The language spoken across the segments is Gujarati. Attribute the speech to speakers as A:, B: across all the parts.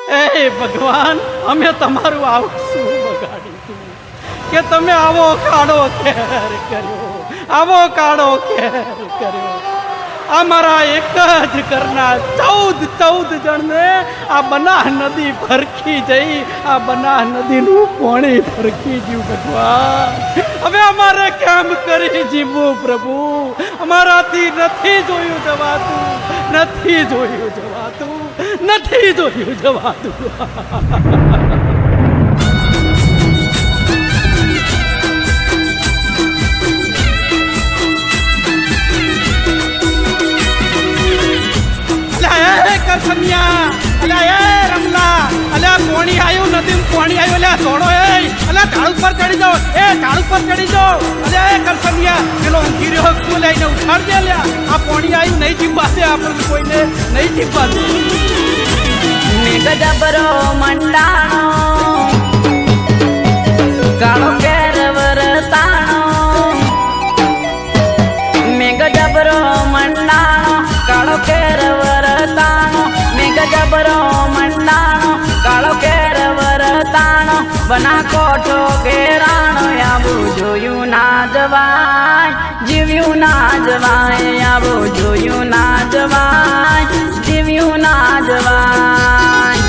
A: એ ભગવાન અમે તમારું આવશું બગાડ્યું કે તમે આવો કાળો કેર કર્યો, આવો કાળો કેર કર્યો. અમારા એક જ ઘરના 14 જણને આ બનાહ નદી ફરકી જઈ, આ બનાહ નદીનું પાણી ફરકી ગયું ભગવાન. હવે અમારે કેમ કરી જીવવું પ્રભુ? અમારાથી નથી જોયું જવાતું, નથી જોયું જવાતું, નથી જોયું જવાતું. કરસમિયા અલ્યા એ રમલા અલ્યા કોણી આવ્યું નદી કોણી આવ્યું અલ્યા છોડો એ અલ્યા ઝાડ ઉપર ચડી જાઓ, એ ઝાડ ઉપર ચડી જાઓ. અલ્યા એ કરસમિયા પેલો ઊંઘી રહ્યો તું લઈને ઉઠાડજે. અલ્યા આ કોણી આવ્યું નહીં ચીંબાશે, આપણે કોઈને નહીં ચીંબાશે.
B: મેઘ જબરો મંડાણો કાળો કેર વરતાણો, મેઘ જબરો મંડાણો કાળો કેર વરતાણો, મેઘ જબરો મંડાણો કાળો કેર વરતાણો. બના કોઠો ઘેરાણો આવું જોયું ના જવાય, જીવ્યું ના જવાય, આવું જોયું ના જવાય, જીવ્યું ના જવાય.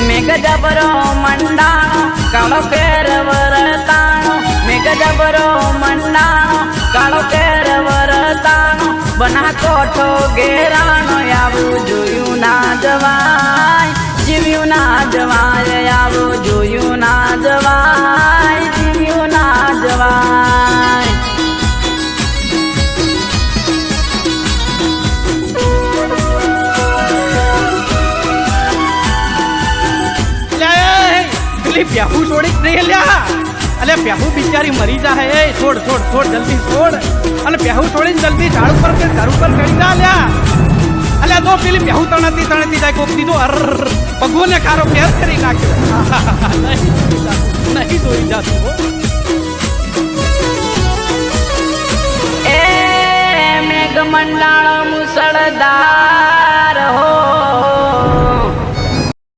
B: મેઘ જબરો મંડાણો કાળો કેર વરતાણો, મેઘ જબરો મંડાણો કાળો કેર વરતાણો. બના કોઠો ઘેરાણો આવું જોયું ના જવાય, જીવ્યું ના જવાય, આવું જોયું ના જવાય, જીવ્યું ના જવાય.
A: પેલી પ્યાહુ છોડી જ નહીં લ્યા. અલે પ્યાહુ બિચારી મરી જાય. એ છોડ છોડ છોડ જલ્દી છોડ. અને પ્યાહુ છોડીને જલ્દી ઝાડ ઉપર કે ઘર ઉપર ચડી જા લ્યા. અલ્યા તો પેલી પ્યાહુ તણાતી જાય કોક દીધો અર પગોને કારો ફેર કરી નાખ્યો. નહીં જોઈ જાતું.